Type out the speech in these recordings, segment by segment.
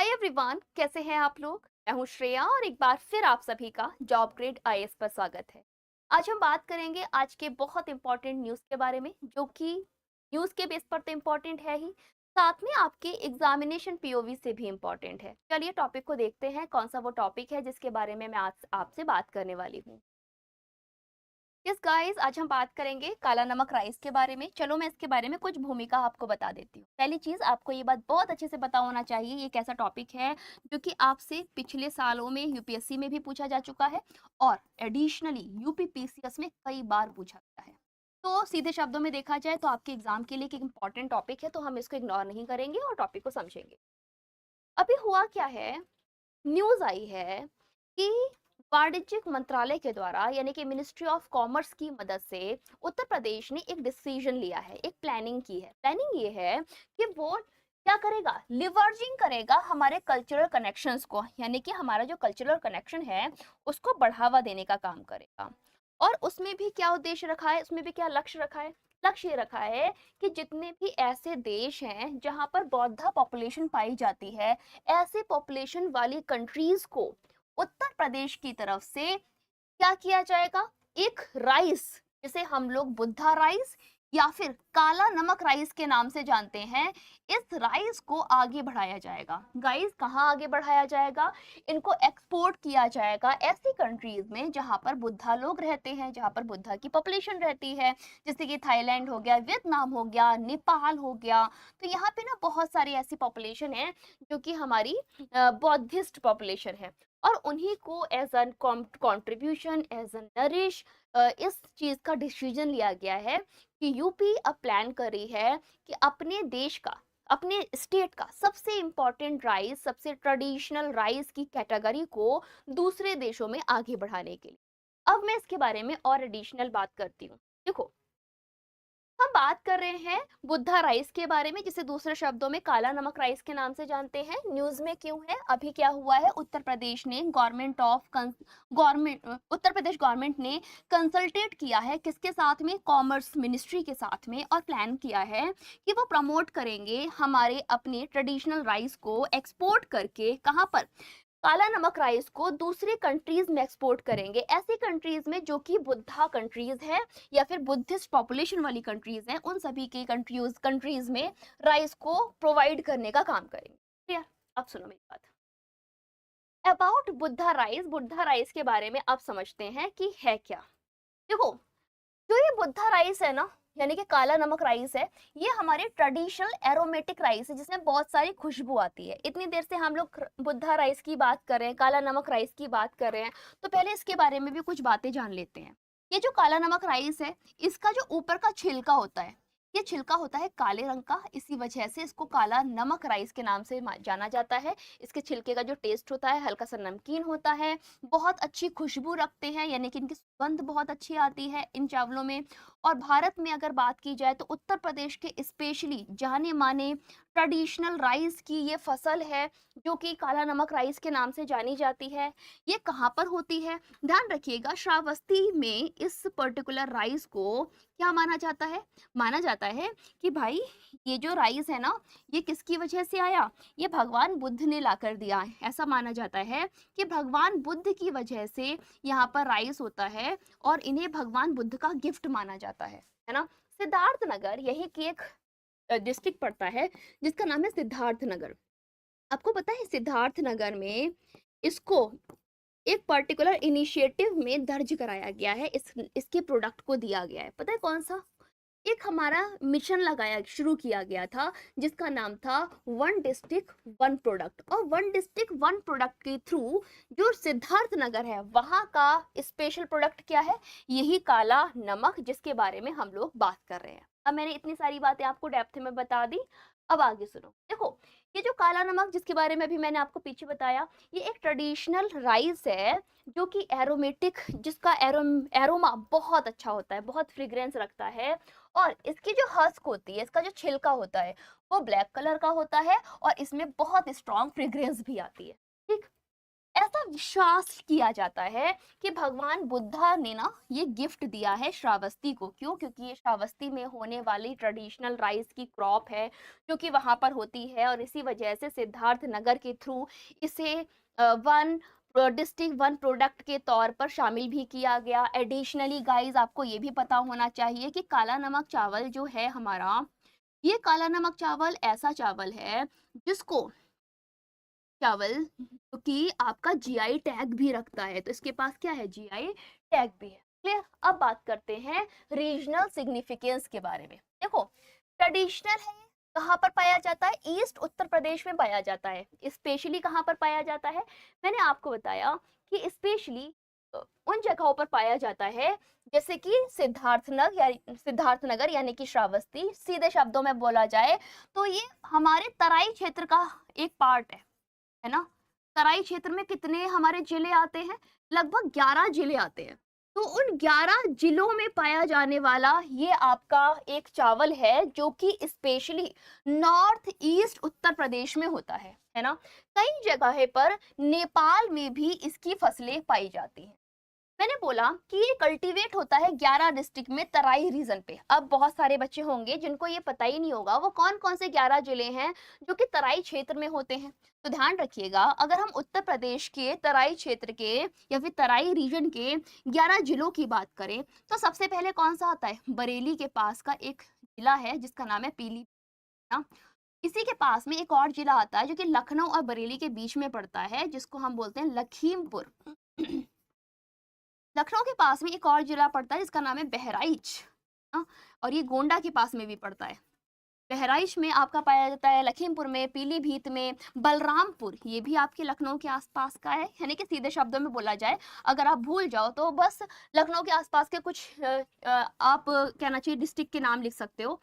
Hi everyone, कैसे हैं आप लोग। मैं हूं श्रेया और एक बार फिर आप सभी का जॉब ग्रेड आईएएस पर स्वागत है। आज हम बात करेंगे आज के बहुत इंपॉर्टेंट न्यूज़ के बारे में, जो कि न्यूज़ के बेस पर तो इम्पोर्टेंट है ही, साथ में आपके एग्जामिनेशन पीओवी से भी इम्पोर्टेंट है। चलिए टॉपिक को देखते हैं, कौन सा वो टॉपिक है जिसके बारे में मैं आज आपसे बात करने वाली हूँ। यस गाइस, आज हम बात करेंगे काला नमक राइस के बारे में। चलो मैं इसके बारे में कुछ भूमिका आपको बता देती हूँ। पहली चीज, आपको ये बात बहुत अच्छे से पता होना चाहिए, ये कैसा टॉपिक है जो कि आपसे पिछले सालों में यूपीएससी में भी पूछा जा चुका है और एडिशनली यूपीपीसीएस में कई बार पूछा गया है। तो सीधे शब्दों में देखा जाए तो आपके एग्जाम के लिए एक इंपॉर्टेंट टॉपिक है, तो हम इसको इग्नोर नहीं करेंगे और टॉपिक को समझेंगे। अभी हुआ क्या है, न्यूज आई है कि वाणिज्यिक मंत्रालय के द्वारा यानी कि मिनिस्ट्री ऑफ कॉमर्स की मदद से उत्तर प्रदेश ने एक डिसीजन लिया है, एक प्लानिंग की है। प्लानिंग ये है कि वो क्या करेगा, लिवर्जिंग करेगा हमारे कल्चरल कनेक्शंस को, यानी कि हमारा जो कल्चरल कनेक्शन है उसको बढ़ावा देने का काम करेगा। और उसमें भी क्या उद्देश्य रखा है, उसमें भी क्या लक्ष्य रखा है। लक्ष्य ये रखा है कि जितने भी ऐसे देश हैं जहां पर बौद्ध पॉपुलेशन पाई जाती है, ऐसे पॉपुलेशन वाली कंट्रीज को उत्तर प्रदेश की तरफ से क्या किया जाएगा, एक राइस जिसे हम लोग बुद्धा राइस या फिर काला नमक राइस के नाम से जानते हैं, इस राइस को आगे बढ़ाया जाएगा। गाइस, कहाँ आगे बढ़ाया जाएगा, इनको एक्सपोर्ट किया जाएगा ऐसी कंट्रीज में जहां पर बुद्धा लोग रहते हैं, जहां पर बुद्धा की पॉपुलेशन रहती है, जैसे कि थाईलैंड हो गया, वियतनाम हो गया, नेपाल हो गया। तो यहाँ पे ना बहुत सारी ऐसी पॉपुलेशन है जो कि हमारी बौद्धिस्ट पॉपुलेशन है, और उन्हीं को as an contribution, as an nourish, इस चीज का डिसीजन लिया गया है कि यूपी अब प्लान कर रही है कि अपने देश का, अपने स्टेट का सबसे इम्पोर्टेंट राइस, सबसे ट्रेडिशनल राइस की कैटेगरी को दूसरे देशों में आगे बढ़ाने के लिए। अब मैं इसके बारे में और एडिशनल बात करती हूँ। देखो, हम बात कर रहे हैं बुद्धा राइस के बारे में, जिसे दूसरे शब्दों में काला नमक राइस के नाम से जानते हैं। न्यूज में क्यों है, अभी क्या हुआ है, उत्तर प्रदेश ने गवर्नमेंट उत्तर प्रदेश गवर्नमेंट ने कंसल्टेट किया है किसके साथ में, कॉमर्स मिनिस्ट्री के साथ में, और प्लान किया है कि वो प्रमोट करेंगे हमारे अपने ट्रेडिशनल राइस को एक्सपोर्ट करके, कहाँ पर, काला नमक राइस को दूसरी कंट्रीज में एक्सपोर्ट करेंगे, ऐसी कंट्रीज में जो कि बुद्धा कंट्रीज है या फिर बुद्धिस्ट पॉपुलेशन वाली कंट्रीज हैं, उन सभी के कंट्रीज में राइस को प्रोवाइड करने का काम करेंगे। क्लियर। अब सुनो मेरी बात अबाउट बुद्धा राइस के बारे में। अब समझते हैं कि है क्या। देखो, जो ये बुद्धा राइस है ना, यानी कि काला नमक राइस है, ये हमारे ट्रेडिशनल एरोमेटिक राइस है जिसमें बहुत सारी खुशबू आती है। इतनी देर से हम लोग बुद्धा राइस की बात कर रहे हैं, काला नमक राइस की बात कर रहे हैं, तो पहले इसके बारे में भी कुछ बातें जान लेते हैं। ये जो काला नमक राइस है, इसका जो ऊपर का छिलका होता है, ये छिलका होता है काले रंग का, इसी वजह से इसको काला नमक राइस के नाम से जाना जाता है। इसके छिलके का जो टेस्ट होता है हल्का सा नमकीन होता है, बहुत अच्छी खुशबू रखते हैं, यानी कि इनकी सुगंध बहुत अच्छी आती है इन चावलों में। और भारत में अगर बात की जाए तो उत्तर प्रदेश के स्पेशली जाने माने ट्रेडिशनल राइस की ये फसल है जो कि काला नमक राइस के नाम से जानी जाती है। ये कहाँ पर होती है, ध्यान रखिएगा, श्रावस्ती में इस पर्टिकुलर राइस को क्या माना जाता है, माना जाता है कि भाई ये जो राइस है ना, ये किसकी वजह से आया, ये भगवान बुद्ध ने लाकर दिया है। ऐसा माना जाता है कि भगवान बुद्ध की वजह से यहाँ पर राइस होता है और इन्हें भगवान बुद्ध का गिफ्ट माना जाता है ना। सिद्धार्थ नगर यही की एक डिस्ट्रिक्ट पड़ता है जिसका नाम है सिद्धार्थ नगर। आपको पता है सिद्धार्थ नगर में इसको एक पर्टिकुलर इनिशिएटिव में दर्ज कराया गया है, इसके प्रोडक्ट को दिया गया है। पता है कौन सा, एक हमारा मिशन लगाया शुरू किया गया था जिसका नाम था वन डिस्ट्रिक्ट वन प्रोडक्ट, और वन डिस्ट्रिक्ट वन प्रोडक्ट के थ्रू जो सिद्धार्थ नगर है वहां का स्पेशल प्रोडक्ट क्या है, यही काला नमक जिसके बारे में हम लोग बात कर रहे हैं। अब मैंने इतनी सारी बातें आपको डेप्थ में बता दी, अब आगे सुनो। देखो, ये जो काला नमक जिसके बारे में अभी मैंने आपको पीछे बताया, ये एक ट्रेडिशनल राइस है जो कि एरोमेटिक, जिसका एरोमा बहुत अच्छा होता है, बहुत फ्रेग्रेंस रखता है, और इसकी जो हस्क होती है, इसका जो छिलका होता है, वो ब्लैक कलर का होता है और इसमें बहुत स्ट्रॉन्ग फ्रेग्रेंस भी आती है। ठीक, ऐसा विश्वास किया जाता है कि भगवान बुद्धा ने ना ये गिफ्ट दिया है श्रावस्ती को। क्यों? क्योंकि ये श्रावस्ती में होने वाली ट्रेडिशनल राइस की क्रॉप है जो कि वहां पर होती है, और इसी वजह से सिद्धार्थ नगर के थ्रू इसे वन डिस्ट्रिक्ट वन प्रोडक्ट के तौर पर शामिल भी किया गया। एडिशनली गाइस, आपको ये भी पता होना चाहिए कि काला नमक चावल जो है हमारा, ये काला नमक चावल ऐसा चावल है जिसको चावल जो कि आपका जीआई टैग भी रखता है। तो इसके पास क्या है? जीआई टैग भी है। क्लियर? अब बात करते हैं रीजनल सिग्निफिकेंस के बारे में। देखो, ट्रेडिशनल है, कहाँ पर पाया जाता है? ईस्ट उत्तर प्रदेश में पाया जाता है। स्पेशली कहाँ पर पाया जाता है? मैंने आपको बताया कि स्पेशली उन जगहों पर पाया जाता है जैसे कि सिद्धार्थनगर यानी कि श्रावस्ती। सीधे शब्दों में बोला जाए तो ये हमारे तराई क्षेत्र का एक पार्ट है ना। तराई क्षेत्र में कितने हमारे जिले आते हैं? लगभग 11 जिले आते हैं। तो उन 11 जिलों में पाया जाने वाला ये आपका एक चावल है जो कि specially north east Uttar Pradesh में होता है ना। कई जगह पर नेपाल में भी इसकी फसलें पाई जाती हैं। मैंने बोला कि ये कल्टीवेट होता है 11 डिस्ट्रिक्ट में, तराई रीजन पे। अब बहुत सारे बच्चे होंगे जिनको ये पता ही नहीं होगा वो कौन कौन से 11 जिले हैं जो कि तराई क्षेत्र में होते हैं। तो ध्यान रखिएगा, अगर हम उत्तर प्रदेश के तराई क्षेत्र के या फिर तराई रीजन के 11 जिलों की बात करें तो सबसे पहले कौन सा आता है? बरेली के पास का एक जिला है जिसका नाम है पीलीभीत। इसी के पास में एक और जिला आता है जो कि लखनऊ और बरेली के बीच में पड़ता है, जिसको हम बोलते हैं लखीमपुर। लखनऊ के पास में एक और जिला पड़ता है जिसका नाम है बहराइच। और ये गोंडा के पास में भी पड़ता है। बहराइच में आपका पाया जाता है, लखीमपुर में, पीलीभीत में, बलरामपुर, ये भी आपके लखनऊ के आसपास का है। यानी कि सीधे शब्दों में बोला जाए, अगर आप भूल जाओ तो बस लखनऊ के आसपास के कुछ आप कहना चाहिए डिस्ट्रिक्ट के नाम लिख सकते हो।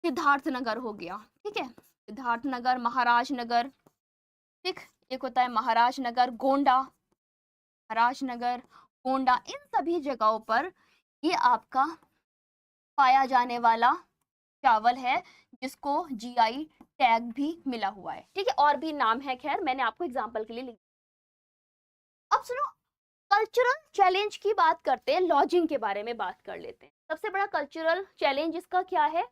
सिद्धार्थनगर हो गया, ठीक है, सिद्धार्थनगर, महाराजनगर, ठीक, एक होता है महाराजनगर, गोंडा, महाराजनगर, गोंडा, इन सभी जगहों पर ये आपका पाया जाने वाला चावल है जिसको जीआई टैग भी मिला हुआ है। ठीक है, और भी नाम है, खैर मैंने आपको एग्जांपल के लिए लिख। अब सुनो, कल्चरल चैलेंज की बात करते हैं, लॉजिंग के बारे में बात कर लेते हैं। सबसे बड़ा कल्चरल चैलेंज इसका क्या है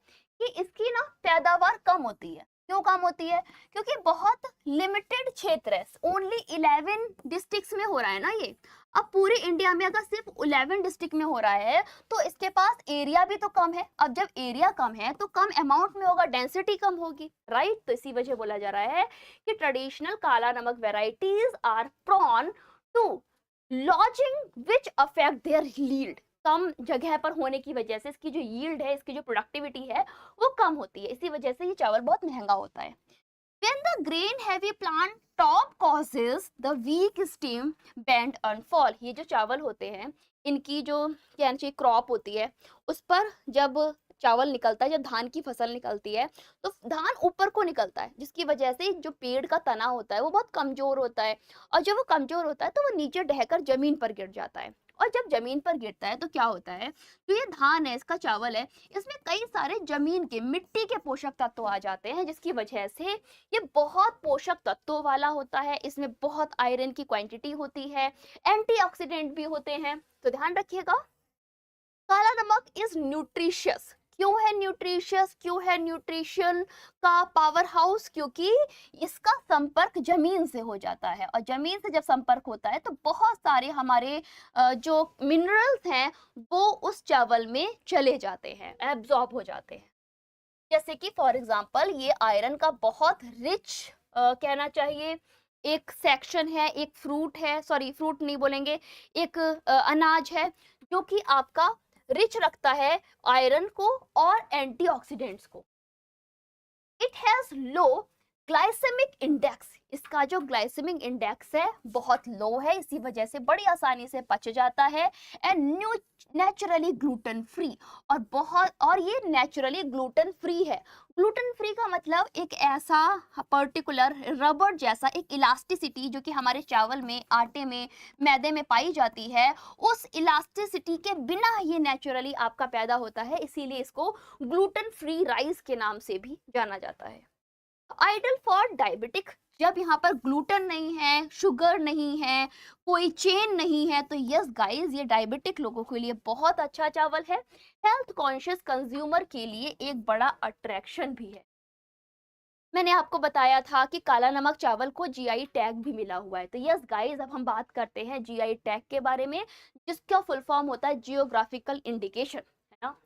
कि इसकी ना पैदावार कम होती है। क्यों कम होती है? क्योंकि बहुत लिमिटेड क्षेत्र है, ओनली 11 डिस्ट्रिक्ट्स में हो रहा है ना ये। अब पूरे इंडिया में अगर सिर्फ 11 डिस्ट्रिक्ट में हो रहा है तो इसके पास एरिया भी तो कम है। अब जब एरिया कम है तो कम अमाउंट में होगा, डेंसिटी कम होगी, राइट। तो इसी वजह बोला जा रहा है कि traditional kala namak varieties are prone to lodging which affect their yield. कम जगह पर होने की वजह से इसकी जो यील्ड है, इसकी जो प्रोडक्टिविटी है वो कम होती है। इसी वजह से ये चावल बहुत महंगा होता है। When the grain heavy plant top causes the weak stem bend and fall, ये जो चावल होते हैं इनकी जो क्या चाहिए क्रॉप होती है उस पर जब चावल निकलता है, जब धान की फसल निकलती है तो धान ऊपर को निकलता है, जिसकी वजह से जो पेड़ का तना होता है वो बहुत कमजोर होता है। और जब वो कमजोर होता है तो वो नीचे ढहकर जमीन पर गिर जाता है। और जब जमीन पर गिरता है तो क्या होता है, तो ये धान है, इसका चावल है, इसमें कई सारे जमीन के मिट्टी के पोषक तत्व आ जाते हैं, जिसकी वजह से ये बहुत पोषक तत्वों वाला होता है। इसमें बहुत आयरन की क्वांटिटी होती है, एंटीऑक्सीडेंट भी होते हैं। तो ध्यान रखिएगा, काला नमक इज न्यूट्रिशियस। क्यों है न्यूट्रिशियस? क्यों है न्यूट्रिशन का पावर हाउस? क्योंकि इसका संपर्क जमीन से हो जाता है, और जमीन से जब संपर्क होता है तो बहुत सारे हमारे जो मिनरल्स हैं वो उस चावल में चले जाते हैं, एब्जॉर्ब हो जाते हैं। जैसे कि फॉर एग्जांपल ये आयरन का बहुत रिच कहना चाहिए एक सेक्शन है, एक फ्रूट है, सॉरी फ्रूट नहीं बोलेंगे, एक अनाज है जो कि आपका रिच रखता है आयरन को और एंटीऑक्सीडेंट्स को। It has low glycaemic index, इसका जो ग्लाइसेमिक इंडेक्स है बहुत लो है, इसी वजह से बड़ी आसानी से पच जाता है। एंड नेचुरली ग्लूटेन फ्री, और ये नेचुरली ग्लूटेन फ्री है। ग्लूटेन फ्री का मतलब एक ऐसा पर्टिकुलर रबर जैसा एक इलास्टिसिटी जो कि हमारे चावल में, आटे में, मैदे में पाई जाती है, उस इलास्टिसिटी के बिना ये नेचुरली आपका पैदा होता है, इसीलिए इसको ग्लूटेन फ्री राइस के नाम से भी जाना जाता है। आइडियल फॉर डायबिटिक जब यहाँ पर ग्लूटेन नहीं है, शुगर नहीं है, कोई चेन नहीं है, तो यस गाइस ये डायबिटिक लोगों के लिए बहुत अच्छा चावल है। हेल्थ कॉन्शियस कंज्यूमर के लिए एक बड़ा अट्रैक्शन भी है। मैंने आपको बताया था कि काला नमक चावल को जीआई टैग भी मिला हुआ है। तो यस गाइस अब हम बात करते हैं जीआई टैग के बारे में, जिसका फुल फॉर्म होता है जियोग्राफिकल इंडिकेशन, है ना।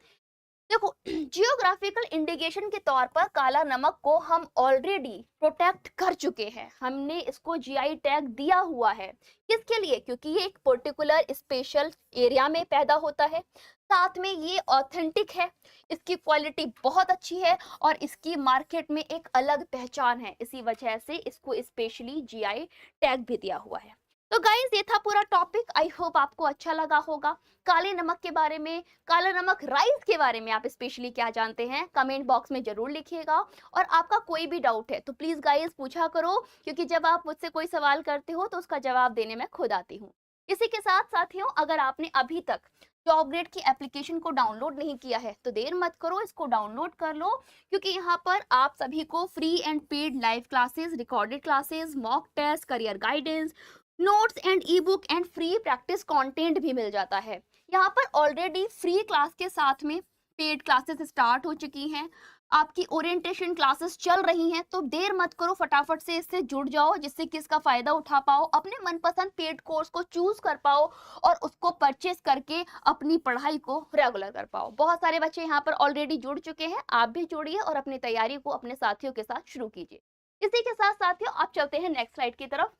देखो जियोग्राफिकल इंडिकेशन के तौर पर काला नमक को हम ऑलरेडी प्रोटेक्ट कर चुके हैं, हमने इसको जीआई टैग दिया हुआ है। किसके लिए? क्योंकि ये एक पर्टिकुलर स्पेशल एरिया में पैदा होता है, साथ में ये ऑथेंटिक है, इसकी क्वालिटी बहुत अच्छी है और इसकी मार्केट में एक अलग पहचान है, इसी वजह से इसको स्पेशली जीआई टैग भी दिया हुआ है। तो गाइस ये था पूरा टॉपिक, आई होप आपको अच्छा लगा होगा। काले नमक के बारे में, काला नमक राइस के बारे में आप स्पेशली क्या जानते हैं, कमेंट बॉक्स में जरूर लिखिएगा। और आपका कोई भी डाउट है तो प्लीज गाइस पूछा करो, क्योंकि जब आप मुझसे कोई सवाल करते हो तो उसका जवाब देने में खुद आती हूँ। इसी के साथ साथियों, अगर आपने अभी तक जॉब ग्रेड की एप्लीकेशन को डाउनलोड नहीं किया है तो देर मत करो, इसको डाउनलोड कर लो, क्योंकि यहाँ पर आप सभी को free and paid live classes, recorded classes, mock test, career guidance, notes and e book and free practice content भी मिल जाता है। यहाँ पर ऑलरेडी फ्री क्लास के साथ में पेड क्लासेस स्टार्ट हो चुकी हैं, आपकी ओरिएंटेशन क्लासेस चल रही हैं, तो देर मत करो, फटाफट से इससे जुड़ जाओ, जिससे कि इसका फायदा उठा पाओ, अपने मनपसंद पेड कोर्स को चूज कर पाओ और उसको परचेस करके अपनी पढ़ाई को रेगुलर कर पाओ। बहुत सारे बच्चे यहाँ पर ऑलरेडी जुड़ चुके हैं, आप भी जुड़िए और अपनी तैयारी को अपने साथियों के साथ शुरू कीजिए। इसी के साथ साथियों आप चलते हैं नेक्स्ट स्लाइड की तरफ।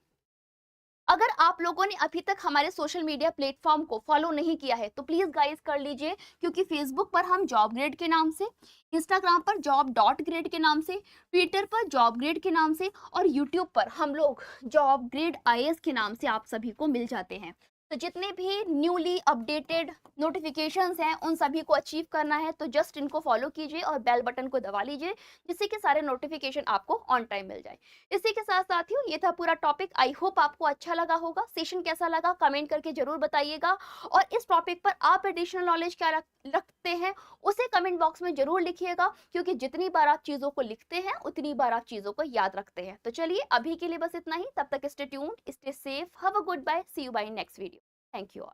अगर आप लोगों ने अभी तक हमारे सोशल मीडिया प्लेटफॉर्म को फॉलो नहीं किया है तो प्लीज गाइस कर लीजिए, क्योंकि फेसबुक पर हम जॉब ग्रेड के नाम से, इंस्टाग्राम पर जॉब डॉट ग्रेड के नाम से, ट्विटर पर जॉब ग्रेड के नाम से और यूट्यूब पर हम लोग जॉब ग्रेड आईएएस के नाम से आप सभी को मिल जाते हैं। तो जितने भी न्यूली अपडेटेड नोटिफिकेशंस हैं उन सभी को अचीव करना है तो जस्ट इनको फॉलो कीजिए और बेल बटन को दबा लीजिए, जिससे कि सारे नोटिफिकेशन आपको ऑन टाइम मिल जाए। इसी के साथ साथियों ये था पूरा टॉपिक, आई होप आपको अच्छा लगा होगा। सेशन कैसा लगा कमेंट करके जरूर बताइएगा, और इस टॉपिक पर आप एडिशनल नॉलेज क्या रखते हैं उसे कमेंट बॉक्स में जरूर लिखिएगा, क्योंकि जितनी बार आप चीजों को लिखते हैं उतनी बार आप चीजों को याद रखते हैं। तो चलिए अभी के लिए बस इतना ही, तब तक stay tuned, stay safe, have a goodbye, see you bye next video. Thank you all.